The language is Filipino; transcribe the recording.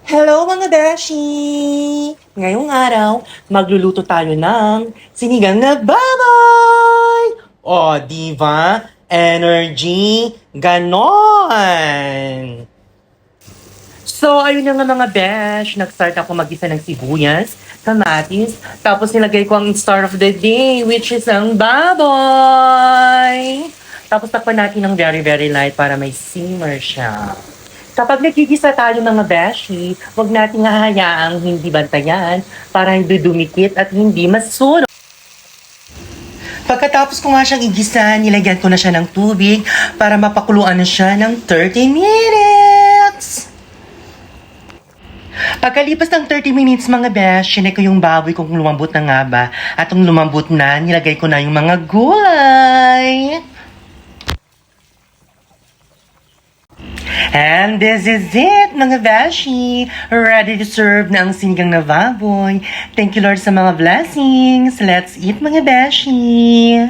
Hello mga beshi! Ngayong araw, magluluto tayo ng sinigang na baboy! O, diva? Energy! Ganon! So, ayun na nga mga besh. Nag-start ako mag-isa ng sibuyas, kamatis, tapos nilagay ko ang star of the day, which is ang baboy! Tapos takpan natin ng very, very light para may simmer siya. Kapag nagigisa tayo mga beshi, huwag nating hahayaang hindi bantayan para hindi dumikit at hindi masunog. Pagkatapos ko nga siyang igisa, nilagyan ko na siya ng tubig para mapakuluan na siya ng 30 minutes. Pagkalipas ng 30 minutes mga besh, sinay ko yung baboy kung lumambot na nga ba. At kung lumambot na, nilagay ko na yung mga gulay. And this is it, mga beshi. Ready to serve na ang sinigang na baboy. Thank you, Lord, sa mga blessings. Let's eat, mga beshi.